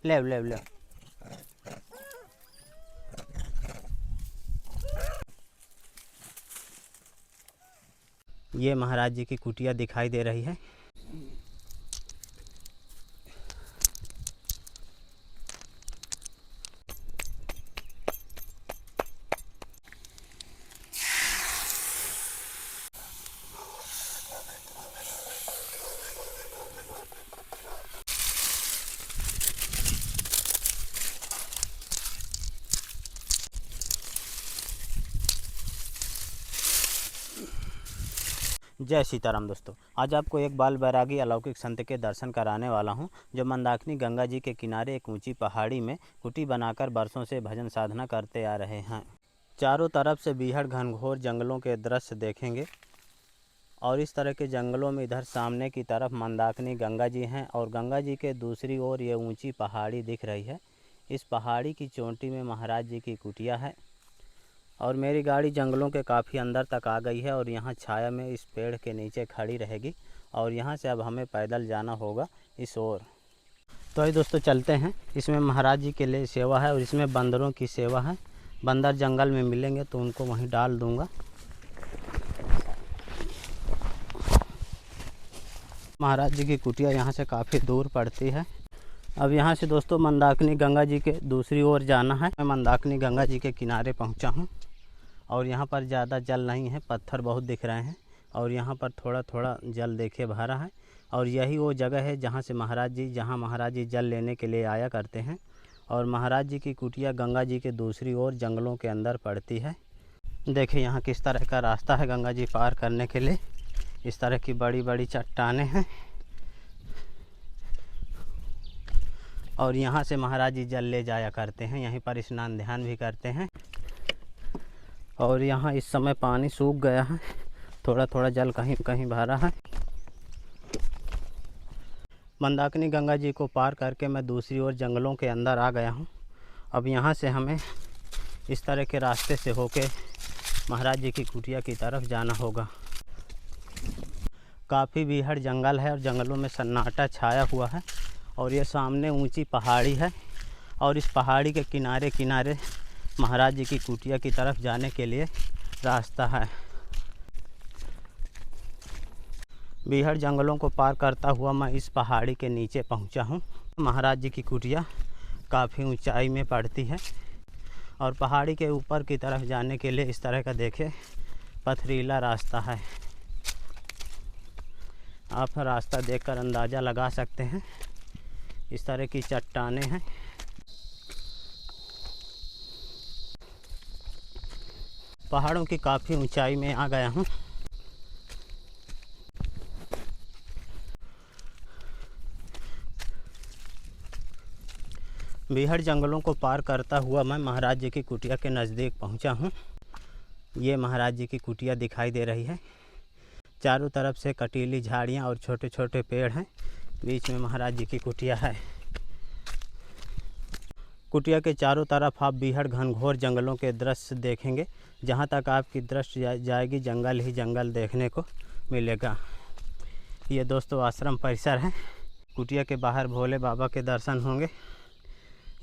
ले ले ले। ये महाराज जी की कुटिया दिखाई दे रही है। जय सीताराम दोस्तों, आज आपको एक बाल बैरागी अलौकिक संत के दर्शन कराने वाला हूं, जो मंदाकिनी गंगा जी के किनारे एक ऊंची पहाड़ी में कुटी बनाकर बरसों से भजन साधना करते आ रहे हैं। चारों तरफ से बीहड़ घनघोर जंगलों के दृश्य देखेंगे और इस तरह के जंगलों में इधर सामने की तरफ मंदाकिनी गंगा जी हैं और गंगा जी के दूसरी ओर ये ऊँची पहाड़ी दिख रही है। इस पहाड़ी की चोटी में महाराज जी की कुटिया है और मेरी गाड़ी जंगलों के काफ़ी अंदर तक आ गई है और यहाँ छाया में इस पेड़ के नीचे खड़ी रहेगी और यहाँ से अब हमें पैदल जाना होगा इस ओर। तो ये दोस्तों चलते हैं। इसमें महाराज जी के लिए सेवा है और इसमें बंदरों की सेवा है। बंदर जंगल में मिलेंगे तो उनको वहीं डाल दूँगा। महाराज जी की कुटिया यहाँ से काफ़ी दूर पड़ती है। अब यहाँ से दोस्तों मंदाकिनी गंगा जी के दूसरी ओर जाना है। मैं मंदाकिनी गंगा जी के किनारे पहुँचा हूँ और यहाँ पर ज़्यादा जल नहीं है, पत्थर बहुत दिख रहे हैं और यहाँ पर थोड़ा थोड़ा जल देखिए भरा है और यही वो जगह है जहाँ महाराज जी जल लेने के लिए आया करते हैं। और महाराज जी की कुटिया गंगा जी के दूसरी ओर जंगलों के अंदर पड़ती है। देखिए यहाँ किस तरह का रास्ता है गंगा जी पार करने के लिए। इस तरह की बड़ी बड़ी चट्टानें हैं और यहाँ से महाराज जी जल ले जाया करते हैं। यहीं पर स्नान ध्यान भी करते हैं और यहाँ इस समय पानी सूख गया है, थोड़ा थोड़ा जल कहीं कहीं भरा है। मंदाकिनी गंगा जी को पार करके मैं दूसरी ओर जंगलों के अंदर आ गया हूँ। अब यहाँ से हमें इस तरह के रास्ते से होके महाराज जी की कुटिया की तरफ जाना होगा। काफ़ी बीहड़ जंगल है और जंगलों में सन्नाटा छाया हुआ है और ये सामने ऊंची पहाड़ी है और इस पहाड़ी के किनारे किनारे महाराज जी की कुटिया की तरफ जाने के लिए रास्ता है। बीहड़ जंगलों को पार करता हुआ मैं इस पहाड़ी के नीचे पहुंचा हूं। महाराज जी की कुटिया काफ़ी ऊंचाई में पड़ती है और पहाड़ी के ऊपर की तरफ जाने के लिए इस तरह का देखे पथरीला रास्ता है। आप रास्ता देखकर अंदाज़ा लगा सकते हैं। इस तरह की चट्टानें हैं। पहाड़ों की काफ़ी ऊंचाई में आ गया हूँ। बीहड़ जंगलों को पार करता हुआ मैं महाराज जी की कुटिया के नज़दीक पहुँचा हूँ। ये महाराज जी की कुटिया दिखाई दे रही है। चारों तरफ से कटीली झाड़ियाँ और छोटे छोटे पेड़ हैं। बीच में महाराज जी की कुटिया है। कुटिया के चारों तरफ आप बीहड़ घनघोर जंगलों के दृश्य देखेंगे। जहाँ तक आपकी दृष्टि जाएगी जंगल ही जंगल देखने को मिलेगा। ये दोस्तों आश्रम परिसर है। कुटिया के बाहर भोले बाबा के दर्शन होंगे।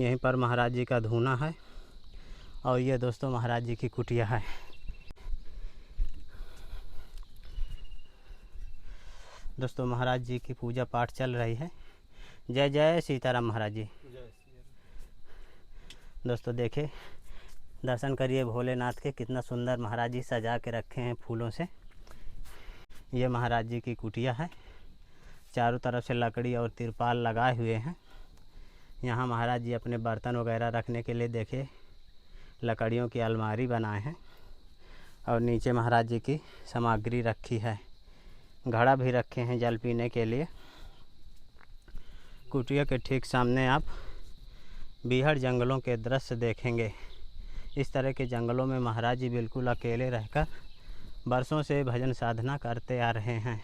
यहीं पर महाराज जी का धूना है और ये दोस्तों महाराज जी की कुटिया है। दोस्तों महाराज जी की पूजा पाठ चल रही है। जय जय सीताराम महाराज जी। दोस्तों देखें, दर्शन करिए भोलेनाथ के। कितना सुंदर महाराज जी सजा के रखे हैं फूलों से। ये महाराज जी की कुटिया है। चारों तरफ से लकड़ी और तिरपाल लगाए हुए हैं। यहाँ महाराज जी अपने बर्तन वगैरह रखने के लिए देखिए लकड़ियों की अलमारी बनाए हैं और नीचे महाराज जी की सामग्री रखी है। घड़ा भी रखे हैं जल पीने के लिए। कुटिया के ठीक सामने आप बीहड़ जंगलों के दृश्य देखेंगे। इस तरह के जंगलों में महाराज जी बिल्कुल अकेले रहकर बरसों से भजन साधना करते आ रहे हैं।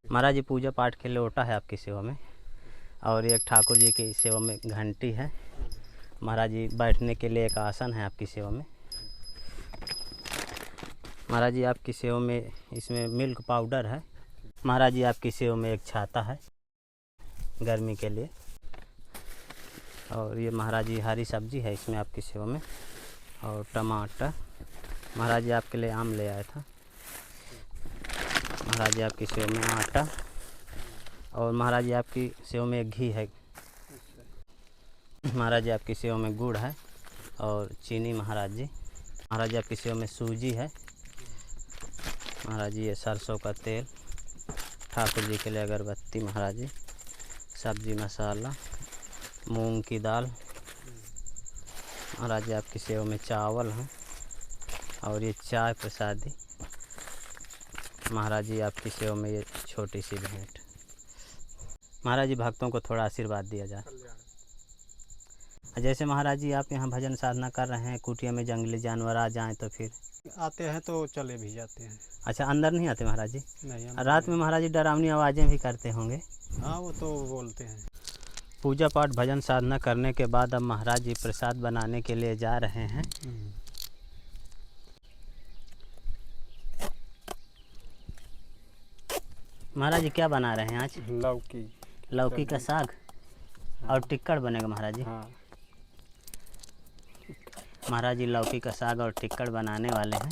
महाराज जी पूजा पाठ के लिए लोटा है आपकी सेवा में। और एक ठाकुर जी की सेवा में घंटी है। महाराज जी बैठने के लिए एक आसन है आपकी सेवा में। महाराज जी आपकी सेवा में इसमें मिल्क पाउडर है। महाराज जी आपकी सेवा में एक छाता है गर्मी के लिए। और ये महाराज जी हरी सब्जी है इसमें आपकी सेवा में, और टमाटर। महाराज जी आपके लिए आम ले आया था। महाराज जी आपकी सेवा में आटा, और महाराज जी आपकी सेवा में एक घी है। महाराज जी आपकी सेवा में गुड़ है और चीनी। महाराज जी आपकी सेवा में सूजी है। महाराज जी ये सरसों का तेल, ठाकुर जी के लिए अगरबत्ती। महाराज जी सब्जी मसाला, मूंग की दाल। महाराज जी आपकी सेवा में चावल है, और ये चाय प्रसादी। महाराज जी आपकी सेवा में ये छोटी सी भेंट। महाराज जी भक्तों को थोड़ा आशीर्वाद दिया जाए। जैसे महाराज जी आप यहाँ भजन साधना कर रहे हैं, कुटिया में जंगली जानवर आ जाएं तो फिर आते हैं तो चले भी जाते हैं। अच्छा, अंदर नहीं आते महाराज जी? नहीं, रात में महाराज जी डरावनी आवाज़ें भी करते होंगे। हाँ, वो तो बोलते हैं। पूजा पाठ भजन साधना करने के बाद अब महाराज जी प्रसाद बनाने के लिए जा रहे हैं। महाराज जी क्या बना रहे हैं आज? लौकी का साग और टिक्कड़ बनेगा महाराज जी। हाँ। महाराज जी लौकी का साग और टिक्कड़ बनाने वाले हैं।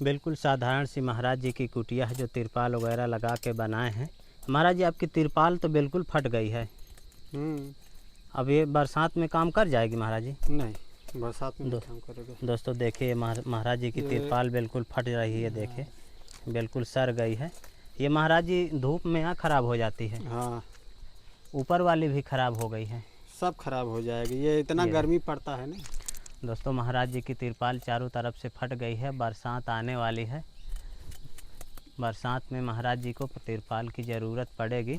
बिल्कुल साधारण सी महाराज जी की कुटिया है जो तिरपाल वगैरह लगा के बनाए हैं। महाराज जी आपकी तिरपाल तो बिल्कुल फट गई है। अब ये बरसात में काम कर जाएगी महाराज जी? नहीं, बरसात में काम करेगा। दोस्तों देखिए महाराज जी की तिरपाल बिल्कुल फट रही है। देखिए बिल्कुल सड़ गई है। ये महाराज जी धूप में यहाँ ख़राब हो जाती है। हाँ, ऊपर वाली भी ख़राब हो गई है। सब खराब हो जाएगी, ये इतना गर्मी पड़ता है ना। दोस्तों महाराज जी की तिरपाल चारों तरफ से फट गई है। बरसात आने वाली है। बरसात में महाराज जी को तिरपाल की ज़रूरत पड़ेगी।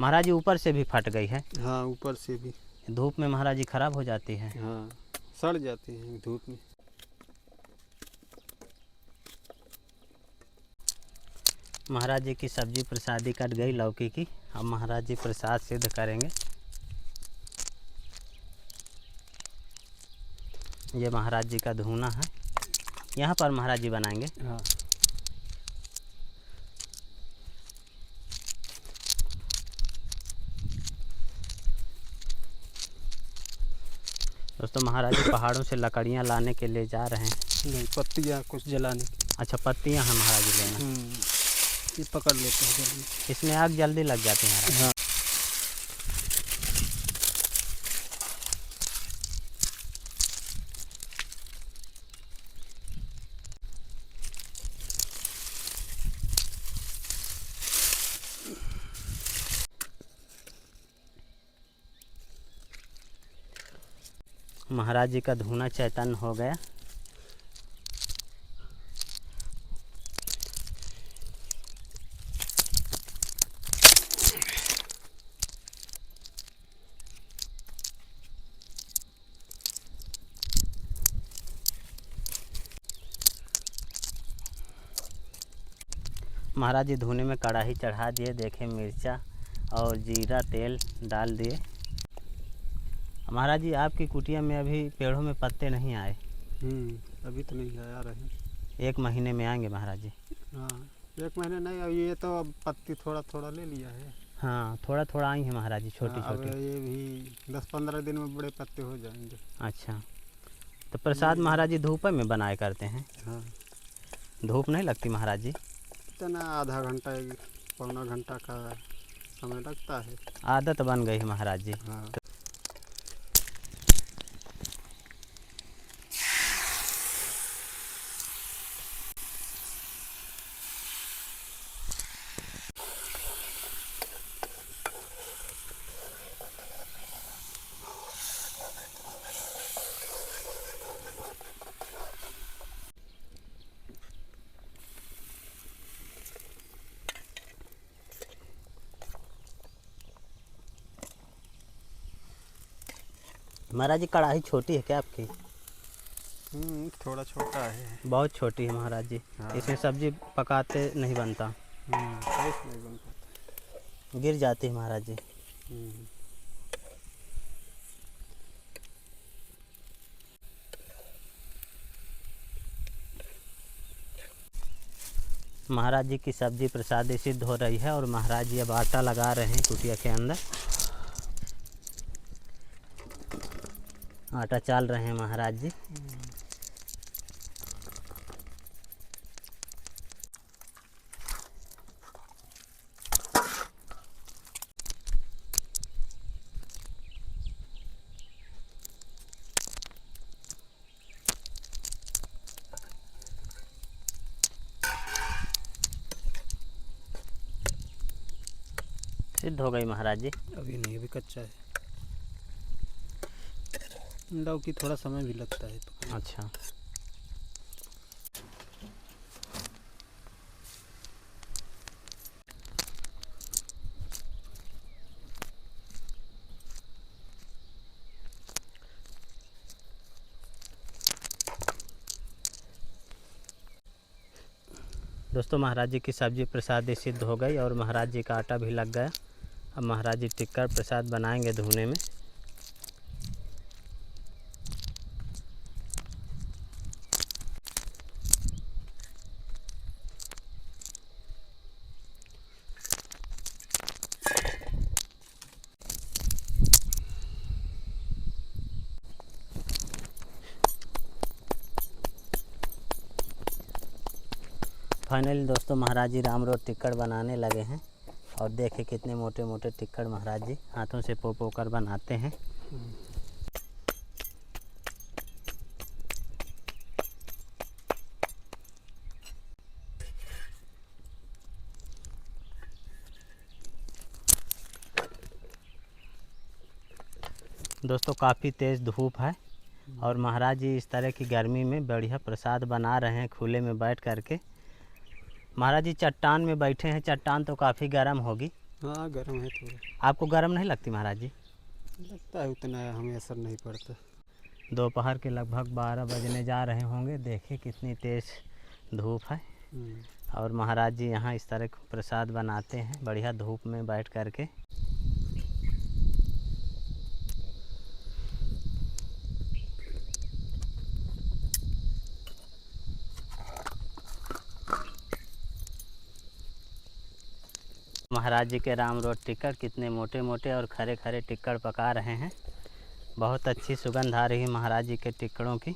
महाराज जी ऊपर से भी फट गई है। हाँ, ऊपर से भी। धूप में महाराज जी ख़राब हो जाती है। हाँ, सड़ जाती है धूप में। महाराज जी की सब्जी प्रसादी कट गई लौकी की। अब महाराज जी प्रसाद सिद्ध करेंगे। ये महाराज जी का धूना है, यहाँ पर महाराज जी बनाएंगे। हाँ। दोस्तों महाराज जी पहाड़ों से लकड़ियाँ लाने के लिए जा रहे हैं। नहीं, पत्तियाँ कुछ जलाने। अच्छा, पत्तियाँ हैं महाराज जी लेना। ये पकड़ लेते हैं जल्दी। इसमें आग जल्दी लग जाती है महाराज। हाँ। महाराज जी का धूना चैतन्य हो गया। महाराज जी धुने में कढ़ाई चढ़ा दिए। देखें मिर्चा और जीरा तेल डाल दिए। महाराज जी आपकी कुटिया में अभी पेड़ों में पत्ते नहीं आए? अभी तो नहीं आया रहे। 1 महीने में आएंगे महाराज जी। हाँ, 1 महीने नहीं, अब ये तो अब पत्ती थोड़ा थोड़ा ले लिया है। हाँ, थोड़ा थोड़ा आई है महाराज जी, छोटी छोटी। अब ये भी 10-15 दिन में बड़े पत्ते हो जाएंगे। अच्छा, तो प्रसाद महाराज जी धूप में बनाए करते हैं? हाँ। धूप नहीं लगती महाराज जी? इतना आधा घंटा 1 घंटा का समय लगता है। आदत बन गई है महाराज जी। हाँ। महाराज जी कढ़ाई छोटी है क्या आपकी? थोड़ा छोटा है। बहुत छोटी है महाराज जी। हाँ। इसमें सब्जी पकाते नहीं बनता, टेस्ट नहीं बन पाता। गिर जाती है महाराज जी। हम्म। महाराज जी की सब्जी प्रसादी सिद्ध हो रही है और महाराज जी अब आटा लगा रहे हैं कुटिया के अंदर। आटा चाल रहे हैं महाराज जी। सिद्ध हो गई महाराज जी। अभी नहीं, अभी कच्चा है। लौकी थोड़ा समय भी लगता है पकाने। अच्छा, दोस्तों महाराज जी की सब्जी प्रसादी सिद्ध हो गई और महाराज जी का आटा भी लग गया। अब महाराज जी टिक्कर प्रसाद बनाएंगे धुने में। फाइनली दोस्तों महाराज जी राम रोड टिक्कड़ बनाने लगे हैं और देखें कितने मोटे मोटे टिक्कड़ महाराज जी हाथों से पो कर बनाते हैं। दोस्तों काफ़ी तेज़ धूप है और महाराज जी इस तरह की गर्मी में बढ़िया प्रसाद बना रहे हैं खुले में बैठ करके। महाराज जी चट्टान में बैठे हैं, चट्टान तो काफ़ी गर्म होगी। हाँ गर्म है थोड़ा। आपको गर्म नहीं लगती महाराज जी? लगता है, उतना हमें असर नहीं पड़ता। दोपहर के लगभग 12 बजने जा रहे होंगे। देखिए कितनी तेज़ धूप है और महाराज जी यहाँ इस तरह प्रसाद बनाते हैं बढ़िया धूप में बैठ करके। महाराज जी के राम रोड टिक्कड़ कितने मोटे मोटे और खरे खरे टिक्कड़ पका रहे हैं। बहुत अच्छी सुगंध आ रही है महाराज जी के टिक्कड़ों की।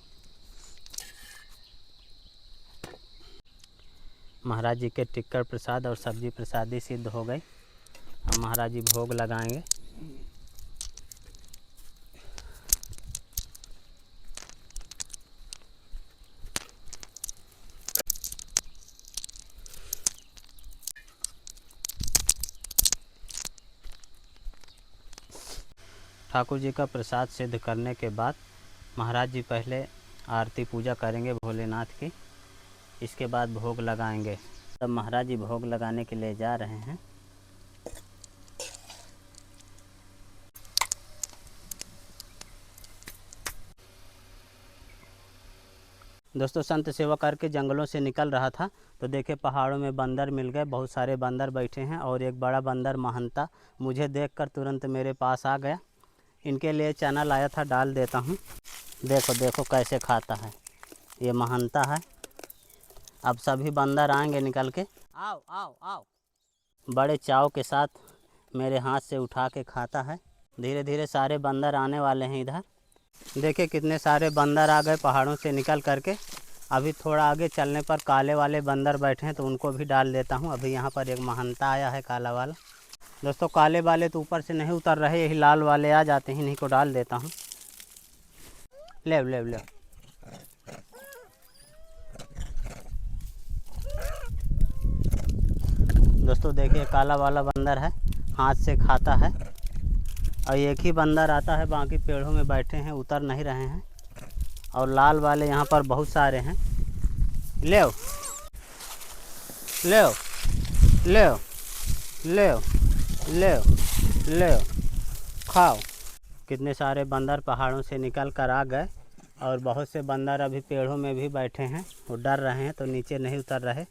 महाराज जी के टिक्कड़ प्रसाद और सब्जी प्रसादी सिद्ध हो गई। अब महाराज जी भोग लगाएंगे। ठाकुर जी का प्रसाद सिद्ध करने के बाद महाराज जी पहले आरती पूजा करेंगे भोलेनाथ की, इसके बाद भोग लगाएंगे। तब महाराज जी भोग लगाने के लिए जा रहे हैं। दोस्तों संत सेवा करके जंगलों से निकल रहा था तो देखे पहाड़ों में बंदर मिल गए। बहुत सारे बंदर बैठे हैं और एक बड़ा बंदर महंता मुझे देखकर तुरंत मेरे पास आ गया। इनके लिए चना लाया था, डाल देता हूँ। देखो देखो कैसे खाता है ये महंता है। अब सभी बंदर आएंगे निकल के। आओ आओ आओ। बड़े चाव के साथ मेरे हाथ से उठा के खाता है। धीरे धीरे सारे बंदर आने वाले हैं इधर। देखिए कितने सारे बंदर आ गए पहाड़ों से निकल करके। अभी थोड़ा आगे चलने पर काले वाले बंदर बैठे हैं तो उनको भी डाल देता हूँ। अभी यहाँ पर एक महंता आया है काला वाला। दोस्तों काले वाले तो ऊपर से नहीं उतर रहे, यही लाल वाले आ जाते हैं, इन्हीं को डाल देता हूँ। ले ले ले। दोस्तों देखिए काला वाला बंदर है, हाथ से खाता है और एक ही बंदर आता है, बाकी पेड़ों में बैठे हैं, उतर नहीं रहे हैं। और लाल वाले यहाँ पर बहुत सारे हैं। ले ले ले ले ले ले खाओ। कितने सारे बंदर पहाड़ों से निकल कर आ गए। और बहुत से बंदर अभी पेड़ों में भी बैठे हैं, वो डर रहे हैं तो नीचे नहीं उतर रहे।